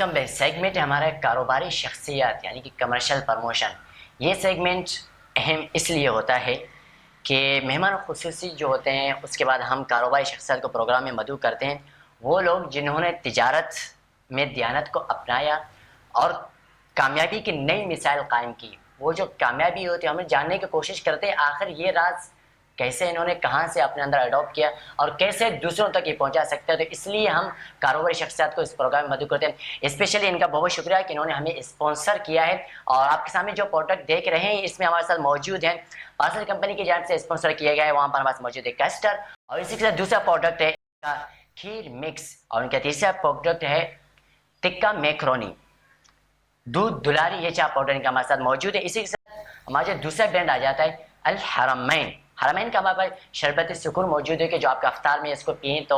Welcome back. Segment ہمارا کاروباری شخصیات یعنی کہ کمرشل پروموشن. یہ سیگمنٹ اہم اس لیے ہوتا ہے کہ مہمان خصوصی جو ہوتے ہیں اس کے بعد ہم کاروباری شخصیات کو پروگرام میں مدعو کرتے ہیں. وہ لوگ جنہوں نے تجارت میں دیانت کو اپنایا اور کامیابی کی نئی مثال قائم کی. وہ جو کامیابی ہوتی ہے ہمیں جاننے کی کوشش کرتے ہیں آخر یہ راز کیسے انہوں نے کہاں سے اپنے اندر اڈاپٹ کیا اور کیسے دوسروں تک یہ پہنچا سکتے ہیں. تو اس لیے ہم کاروباری شخصیات کو اس پروگرام میں مدعو کرتے ہیں. اسپیشلی ان کا بہت شکریہ کہ انہوں نے ہمیں اسپانسر کیا ہے. اور آپ کے سامنے جو پروڈکٹ دیکھ رہے ہیں اس میں ہمارے ساتھ موجود ہیں پارسل کمپنی کی جانب سے اسپانسر کیا گیا ہے. وہاں پر ہمارے ساتھ موجود ہے کیسٹر اور اسی کے ساتھ دوسرا پروڈکٹ ہے کھیر مکس اور ان کا تیسرا پروڈکٹ ہے ٹکا میکرونی دودھ دلاری. یہ چار پاؤڈر ان کا ہمارے ساتھ موجود ہے. اسی کے ساتھ ہمارا جو دوسرا برانڈ آ جاتا ہے الحرمین. حرمین کا ہمارے پاس شربت سکون موجود ہے کہ جو آپ کا افطار میں اس کو پئیں تو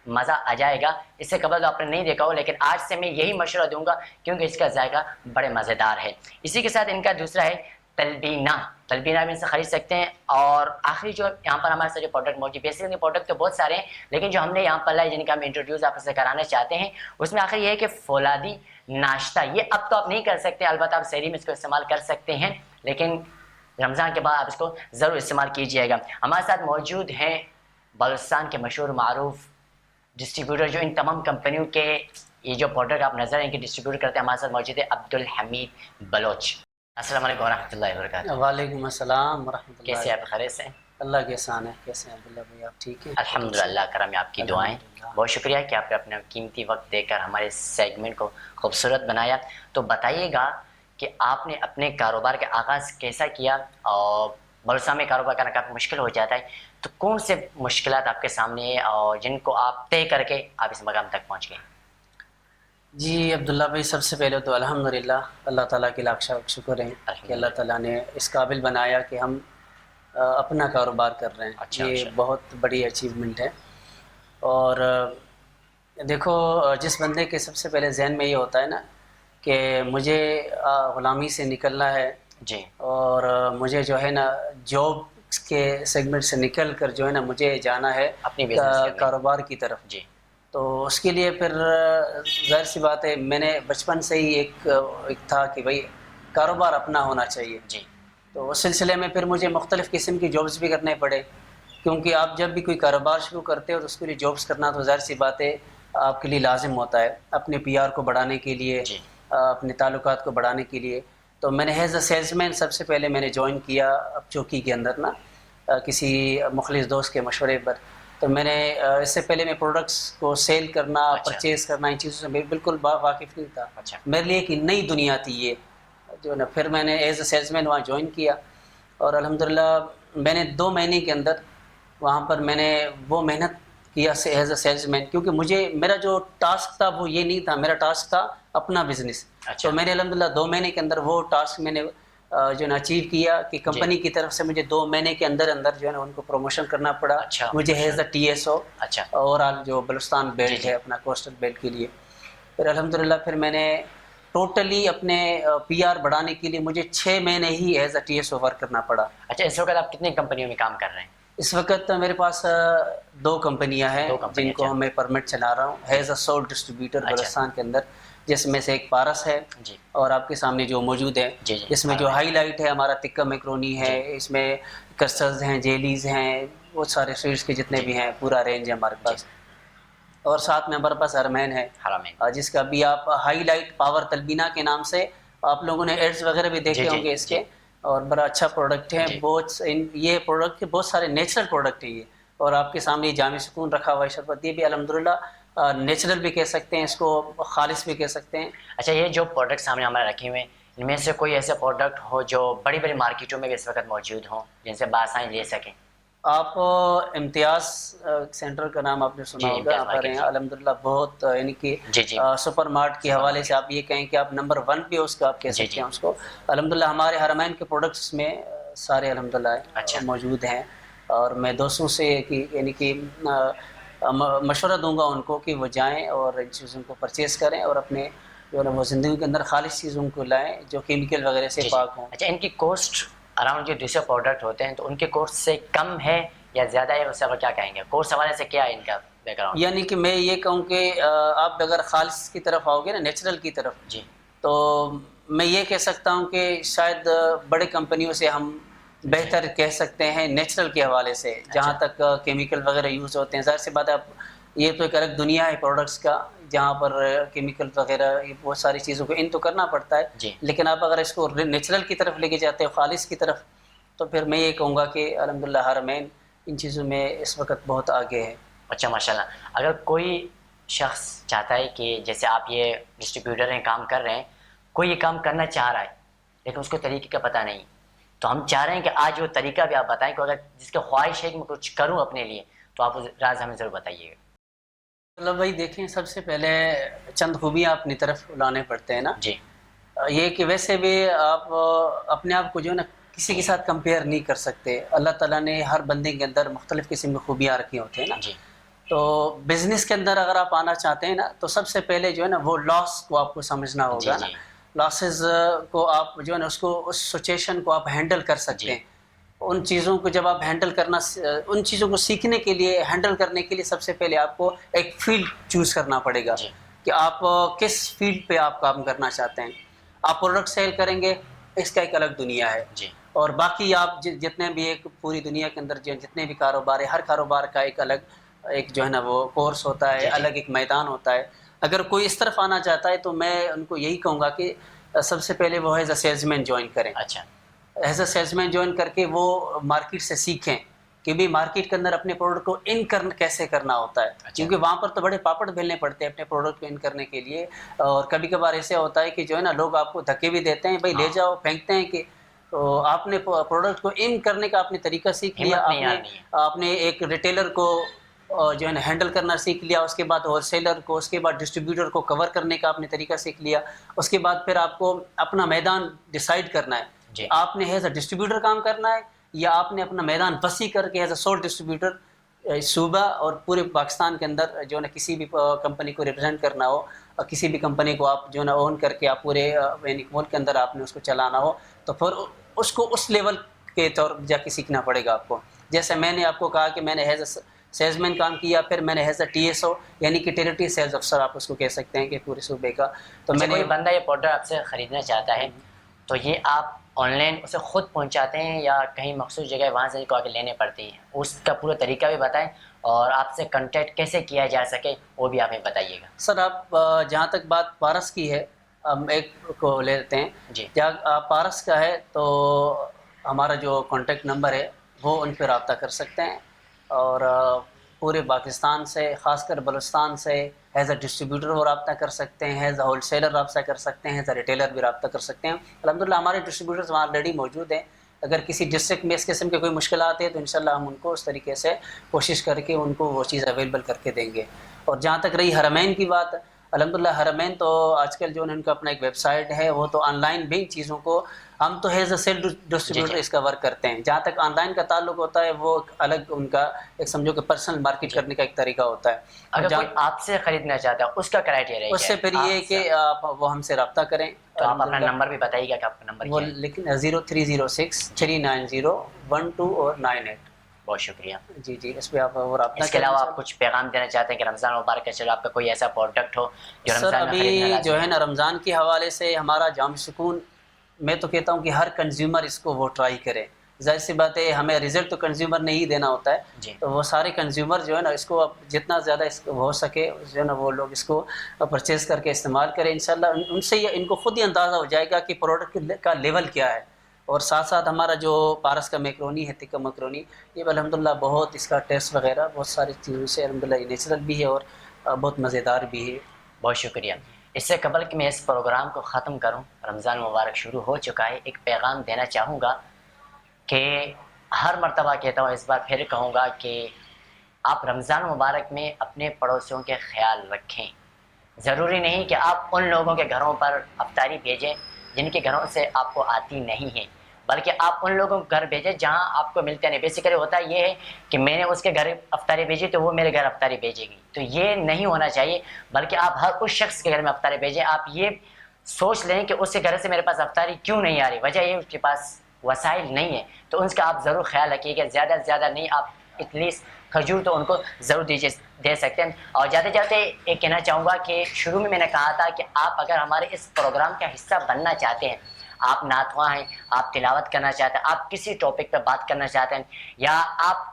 مزہ آ جائے گا. اس سے قبل تو آپ نے نہیں دیکھا ہو لیکن آج سے میں یہی مشورہ دوں گا کیونکہ اس کا ذائقہ بڑے مزیدار ہے. اسی کے ساتھ ان کا دوسرا ہے تلبینہ. تلبینہ بھی ان سے خرید سکتے ہیں. اور آخری جو یہاں پر ہمارے ساتھ جو پروڈکٹ موجود ہے بیسیکلی پروڈکٹ تو بہت سارے ہیں لیکن جو ہم نے یہاں پر لائے جن کا ہم انٹروڈیوس آپ سے کرانا چاہتے ہیں اس میں آخر یہ ہے کہ فولادی ناشتہ. یہ اب تو آپ نہیں کر سکتے البتہ آپ سحری میں اس کو استعمال کر سکتے ہیں لیکن رمضان کے بعد آپ اس کو ضرور استعمال کیجیے گا. ہمارے ساتھ موجود ہیں بلوچستان کے مشہور معروف ڈسٹریبیوٹر جو ان تمام کمپنیوں کے یہ جو پروڈکٹ آپ نظر ہیں کہ ڈسٹریبیوٹ کرتے ہیں. ہمارے ساتھ موجود ہے عبدالحمید بلوچ. السلام علیکم ورحمۃ اللہ وبرکاتہ. وعلیکم السلام ورحمۃ اللہ. کیسے آپ خیریت سے ہیں؟ اللہ کے احسان ہے. کیسے ہیں عبداللہ بھائی آپ ٹھیک ہیں؟ الحمدللہ کرم ہے آپ کی دعائیں. بہت شکریہ کہ آپ نے اپنا قیمتی وقت دے کر ہمارے سیگمنٹ کو خوبصورت بنایا. تو بتائیے گا کہ آپ نے اپنے کاروبار کا آغاز کیسا کیا اور بلوچستان میں کاروبار کرنا کافی مشکل ہو جاتا ہے تو کون سے مشکلات آپ کے سامنے ہیں اور جن کو آپ طے کر کے آپ اس مقام تک پہنچ گئے؟ جی عبداللہ بھائی سب سے پہلے تو الحمدللہ اللہ تعالیٰ کی لاکھ شکر ہے کہ اللہ تعالیٰ نے اس قابل بنایا کہ ہم اپنا کاروبار کر رہے ہیں. یہ بہت بڑی اچیومنٹ ہے. اور دیکھو جس بندے کے سب سے پہلے ذہن میں یہ ہوتا ہے نا کہ مجھے غلامی سے نکلنا ہے جی اور مجھے جو ہے نا جاب کے سیگمنٹ سے نکل کر جو ہے نا مجھے جانا ہے اپنی کاروبار کی طرف. جی تو اس کے لیے پھر ظاہر سی بات ہے میں نے بچپن سے ہی ایک تھا کہ بھائی کاروبار اپنا ہونا چاہیے. جی تو اس سلسلے میں پھر مجھے مختلف قسم کی جابس بھی کرنے پڑے کیونکہ آپ جب بھی کوئی کاروبار شروع کرتے ہو تو اس کے لیے جابس کرنا تو ظاہر سی بات ہے آپ کے لیے لازم ہوتا ہے اپنے پی آر کو بڑھانے کے لیے اپنے تعلقات کو بڑھانے کے لیے. تو میں نے ایز اے سیلس مین سب سے پہلے میں نے جوائن کیا چوکی کے اندر نا کسی مخلص دوست کے مشورے پر. تو میں نے اس سے پہلے میں پروڈکٹس کو سیل کرنا پرچیز کرنا ان چیزوں سے میں بالکل واقف نہیں تھا. میرے لیے ایک نئی دنیا تھی یہ جو نا. پھر میں نے ایز اے سیلس مین وہاں جوائن کیا اور الحمدللہ میں نے 2 مہینے کے اندر وہاں پر میں نے وہ محنت کیا ایز اے سیلس مین کیونکہ مجھے میرا جو ٹاسک تھا وہ یہ نہیں تھا. میرا ٹاسک تھا اپنا بزنس. تو میں نے الحمدللہ 2 مہینے کے اندر وہ ٹاسک میں نے جو ہے نا اچیو کیا کہ کمپنی کی طرف سے مجھے 2 مہینے کے اندر جو ہے نا ان کو پروموشن کرنا پڑا. مجھے ایز اے ٹی ایس او اور جو بلوچستان بیلٹ ہے اپنا کوسٹل بیلٹ کے لیے. پھر الحمدللہ پھر میں نے ٹوٹلی اپنے پی آر بڑھانے کے لیے مجھے 6 مہینے ہی as a T S O work کرنا پڑا. اچھا اس وقت آپ کتنی کمپنیوں میں کام کر رہے ہیں؟ اس وقت میرے پاس 2 کمپنیاں ہیں جن کو میں پرمٹ چلا رہا ہوں as a civil distributor Balochistan کے اندر جس میں سے ایک پارس ہے اور آپ کے سامنے جو موجود ہے جس میں جو ہائی لائٹ ہے ہمارا ٹکا میکرونی ہے. اس میں کسٹرز ہیں جیلیز ہیں بہت سارے سویٹس کے جتنے بھی ہیں پورا رینج ہے ہمارے پاس. اور ساتھ میں ہمارے پاس حرمین ہے جس کا بھی آپ ہائی لائٹ پاور تلبینہ کے نام سے آپ لوگوں نے ایڈز وغیرہ بھی دیکھے ہوں گے اس کے. اور بڑا اچھا پروڈکٹ ہے. بہت یہ پروڈکٹ کے بہت سارے نیچرل پروڈکٹ ہیں یہ. اور آپ کے سامنے جامع سکون رکھا ہوا ہے شربت یہ بھی الحمدللہ نیچرل بھی کہہ سکتے ہیں اس کو خالص بھی کہہ سکتے ہیں. اچھا یہ جو پروڈکٹ سامنے ہمارے رکھے ہوئے ہیں ان میں سے کوئی ایسے پروڈکٹ ہو جو بڑی بڑی مارکیٹوں میں بھی اس وقت موجود ہوں جن سے بآسانی لے سکیں؟ آپ امتیاز سینٹر کا نام آپ نے سنا ہوگا. یہاں پر ہیں الحمدللہ بہت یعنی کہ سپر مارٹ کے حوالے سے آپ یہ کہیں کہ آپ نمبر 1 پہ اس کا آپ کہہ سکتے ہیں اس کو. الحمدللہ ہمارے حرمین کے پروڈکٹس میں سارے الحمدللہ موجود ہیں. اور میں دوستوں سے یعنی کہ مشورہ دوں گا ان کو کہ وہ جائیں اور ان چیزوں کو پرچیز کریں اور اپنے جو ہے نا وہ زندگی کے اندر خالص چیزوں کو لائیں جو کیمیکل وغیرہ سے پاک ہوں. اچھا ان کی کوسٹ اراؤنڈ جو دوسرے پروڈکٹ ہوتے ہیں تو ان کے کوسٹ سے کم ہے یا زیادہ ہے اس سے آپ کیا کہیں گے؟ کوسٹ حوالے سے کیا ہے ان کا بیک گراؤنڈ. یعنی کہ میں یہ کہوں کہ آپ اگر خالص کی طرف آؤ گے نا، نیچرل کی طرف، جی تو میں یہ کہہ سکتا ہوں کہ شاید بڑے کمپنیوں سے ہم بہتر کہہ سکتے ہیں نیچرل کے حوالے سے. جہاں تک کیمیکل وغیرہ یوز ہوتے ہیں، ظاہر سی بات ہے اب یہ تو ایک الگ دنیا ہے پروڈکٹس کا، جہاں پر کیمیکل وغیرہ یہ بہت ساری چیزوں کو ان تو کرنا پڑتا ہے. جی. لیکن آپ اگر اس کو نیچرل کی طرف لے کے جاتے ہیں، خالص کی طرف، تو پھر میں یہ کہوں گا کہ الحمدللہ حرمین ان چیزوں میں اس وقت بہت آگے ہے. اچھا ماشاء اللہ. اگر کوئی شخص چاہتا ہے کہ جیسے آپ یہ ڈسٹریبیوٹر ہیں، کام کر رہے ہیں، کوئی یہ کام کرنا چاہ رہا ہے لیکن اس کو طریقے کا پتہ نہیں، تو ہم چاہ رہے ہیں کہ آج وہ طریقہ بھی آپ بتائیں کہ اگر جس کی خواہش ہے کہ میں کچھ کروں اپنے لیے، تو آپ وہ راز ہمیں ضرور بتائیے گا. مطلب بھائی دیکھیں، سب سے پہلے چند خوبیاں اپنی طرف لانے پڑتے ہیں نا. جی یہ کہ ویسے بھی آپ اپنے آپ کو جو ہے نا کسی کے ساتھ کمپیئر نہیں کر سکتے. اللہ تعالیٰ نے ہر بندے کے اندر مختلف قسم کی خوبیاں رکھی ہوتی ہیں نا. جی تو بزنس کے اندر اگر آپ آنا چاہتے ہیں نا، تو سب سے پہلے جو ہے نا وہ لاس کو آپ کو سمجھنا جی ہوگا نا. جی لاسز کو آپ جو ہے نا اس سچویشن کو آپ ہینڈل کر سکتے ہیں. ان چیزوں کو جب آپ ہینڈل کرنا، ان چیزوں کو سیکھنے کے لیے، ہینڈل کرنے کے لیے سب سے پہلے آپ کو ایک فیلڈ چوز کرنا پڑے گا جی کہ آپ کس فیلڈ پہ آپ کام کرنا چاہتے ہیں. آپ پروڈکٹ سیل کریں گے، اس کا ایک الگ دنیا ہے. جی اور باقی آپ جتنے بھی ایک پوری دنیا کے اندر جتنے بھی کاروبار ہے، ہر کاروبار کا ایک الگ ایک جو ہے نا وہ کورس ہوتا ہے، جی الگ ایک میدان ہوتا ہے. اگر کوئی اس طرف آنا چاہتا ہے تو میں ان کو یہی کہوں گا کہ سب سے پہلے وہ as a salesman join کریں. اچھا as a salesman join کر کے وہ مارکیٹ سے سیکھیں کہ بھی مارکیٹ کے اندر اپنے پروڈکٹ کو ان کیسے کرنا ہوتا ہے. کیونکہ وہاں پر تو بڑے پاپڑ بیلنے پڑتے ہیں اپنے پروڈکٹ کو ان کرنے کے لیے. اور کبھی کبھار ایسے ہوتا ہے کہ جو ہے نا لوگ آپ کو دھکے بھی دیتے ہیں، بھائی لے جاؤ، پھینکتے ہیں. کہ تو آپ نے پروڈکٹ کو ان کرنے کا آپ نے طریقہ سیکھ لیا، ہمت نہیں آنی ہے. آپ نے ایک ریٹیلر کو جو ہے نا ہینڈل کرنا سیکھ لیا، اس کے بعد ہول سیلر کو، اس کے بعد ڈسٹریبیوٹر کو کور کرنے کا آپ نے طریقہ سیکھ لیا. اس کے بعد پھر آپ کو اپنا میدان ڈیسائیڈ کرنا ہے جی کہ آپ نے ایز اے ڈسٹریبیوٹر کام کرنا ہے، یا آپ نے اپنا میدان وسیع کر کے ایز اے سول ڈسٹریبیوٹر صوبہ اور پورے پاکستان کے اندر جو ہے نا کسی بھی کمپنی کو ریپرزینٹ کرنا ہو، اور کسی بھی کمپنی کو آپ جو ہے نا اون کر کے آپ پورے یعنی ملک کے اندر آپ نے اس کو چلانا ہو، تو پھر اس کو اس لیول کے طور پر جا کے سیکھنا پڑے گا آپ کو. جیسے میں نے آپ کو کہا کہ میں نے ایز اے سیلز مین کام کیا، پھر میں نے ایز اے TSO یعنی کہ ٹیریٹری سیلز افسر آپ اس کو کہہ سکتے ہیں کہ پورے صوبے کا. تو میں نے کوئی بندہ یہ پروڈکٹ آپ سے خریدنا چاہتا ہے تو یہ آپ آن لائن اسے خود پہنچاتے ہیں یا کہیں مخصوص جگہ وہاں سے آ کے لینے پڑتی ہیں؟ اس کا پورا طریقہ بھی بتائیں، اور آپ سے کنٹیکٹ کیسے کیا جا سکے وہ بھی آپ ہمیں بتائیے گا. سر آپ جہاں تک بات پارس کی ہے، ہم ایک کو لے لیتے ہیں. جی جہاں پارس کا ہے تو ہمارا جو کانٹیکٹ نمبر ہے وہ ان پہ رابطہ کر سکتے ہیں. اور پورے پاکستان سے، خاص کر بلوچستان سے ایز اے ڈسٹریبیوٹر وہ رابطہ کر سکتے ہیں، ایز اے ہول سیلر رابطہ کر سکتے ہیں، ایز اے ریٹیلر بھی رابطہ کر سکتے ہیں. الحمدللہ ہمارے ڈسٹریبیوٹرز وہاں آلریڈی موجود ہیں. اگر کسی ڈسٹرکٹ میں اس قسم کے کوئی مشکلات ہیں تو انشاءاللہ ہم ان کو اس طریقے سے کوشش کر کے ان کو وہ چیز اویلیبل کر کے دیں گے. اور جہاں تک رہی حرمین کی بات، الحمدللہ حرمین تو آج کل جو ان کا اپنا ایک ویب سائٹ ہے، وہ تو آن لائن بھی چیزوں کو ہم تو ایز اے سیل ڈسٹریبیوٹر اس کا ورک کرتے ہیں. جہاں تک آن لائن کا تعلق ہوتا ہے وہ الگ ان کا ایک سمجھو کہ پرسنل مارکیٹ کرنے کا ایک طریقہ ہوتا ہے. اگر کوئی آپ سے خریدنا چاہتا ہے اس کا کرائٹیریا اس سے پھر یہ ہے کہ آپ وہ ہم سے رابطہ کریں. تو آپ اپنا نمبر بھی بتائیے گا کہ آپ کا نمبر وہ کیا ہے؟ لیکن 0306-390-12 اور 98. بہت شکریہ. جی جی، اس پہ آپ وہ رابطہ. اس کے علاوہ آپ کچھ پیغام دینا چاہتے ہیں کہ رمضان مبارک کا چلو آپ کا کوئی ایسا پروڈکٹ ہو جو سر رمضان میں خریدنا ابھی لازمی جو ہے نا رمضان کے حوالے سے ہمارا جام سکون، میں تو کہتا ہوں کہ ہر کنزیومر اس کو وہ ٹرائی کرے. ظاہر سی بات ہے ہمیں رزلٹ تو کنزیومر نے ہی دینا ہوتا ہے. جی تو وہ سارے کنزیومر جو ہے نا اس کو اب جتنا زیادہ اس کو ہو سکے جو ہے نا وہ لوگ اس کو پرچیز کر کے استعمال کریں. انشاءاللہ ان سے یہ ان کو خود ہی اندازہ ہو جائے گا کہ پروڈکٹ کا لیول کیا ہے. اور ساتھ ساتھ ہمارا جو پارس کا میکرونی ہے، تکہ مکرونی، یہ الحمدللہ بہت اس کا ٹیسٹ وغیرہ بہت ساری چیزوں سے الحمدللہ یہ نیچرل بھی ہے اور بہت مزیدار بھی ہے. بہت شکریہ. اس سے قبل کہ میں اس پروگرام کو ختم کروں، رمضان مبارک شروع ہو چکا ہے، ایک پیغام دینا چاہوں گا کہ ہر مرتبہ کہتا ہوں، اس بار پھر کہوں گا کہ آپ رمضان مبارک میں اپنے پڑوسیوں کے خیال رکھیں. ضروری نہیں کہ آپ ان لوگوں کے گھروں پر افطاری بھیجیں جن کے گھروں سے آپ کو آتی نہیں ہے، بلکہ آپ ان لوگوں کو گھر بھیجیں جہاں آپ کو ملتے نہیں. بیسیکلی ہوتا یہ ہے کہ میں نے اس کے گھر افطاری بھیجی تو وہ میرے گھر افطاری بھیجے گی، تو یہ نہیں ہونا چاہیے. بلکہ آپ ہر اس شخص کے گھر میں افطاری بھیجیں. آپ یہ سوچ لیں کہ اس کے گھر سے میرے پاس افطاری کیوں نہیں آ رہی، وجہ یہ اس کے پاس وسائل نہیں ہے. تو ان کا آپ ضرور خیال رکھیے کہ زیادہ سے زیادہ نہیں آپ ایٹ لیسٹ کھجور تو ان کو ضرور دے سکتے ہیں. اور جاتے جاتے ایک کہنا چاہوں گا کہ شروع میں نے کہا تھا کہ آپ اگر ہمارے اس پروگرام کا حصہ بننا چاہتے ہیں, آپ نعت خواں ہیں, آپ تلاوت کرنا چاہتے ہیں, آپ کسی ٹاپک پہ بات کرنا چاہتے ہیں, یا آپ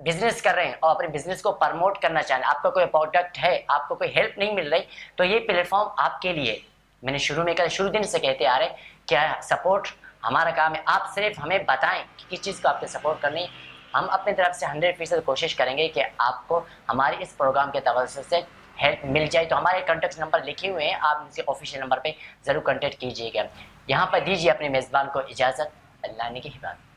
بزنس کر رہے ہیں اور اپنے بزنس کو پروموٹ کرنا چاہتے ہیں, آپ کا کوئی پروڈکٹ ہے, آپ کو کوئی ہیلپ نہیں مل رہی, تو یہ پلیٹ فارم آپ کے لیے. میں نے شروع دن سے کہتے آ رہے کیا سپورٹ ہمارا کام ہے, آپ صرف ہمیں بتائیں کہ کس چیز کو آپ کو سپورٹ کرنی ہے, ہم اپنی طرف سے 100% کوشش کریں گے کہ آپ کو ہمارے اس پروگرام کے توسط سے ہیلپ مل جائے. تو ہمارے کانٹیکٹ نمبر لکھے ہوئے ہیں, آپ ان سے آفیشیل نمبر پہ ضرور کانٹیکٹ کیجیے گا. یہاں پر دیجیے اپنے میزبان کو اجازت. اللہ نے کی حفاظت.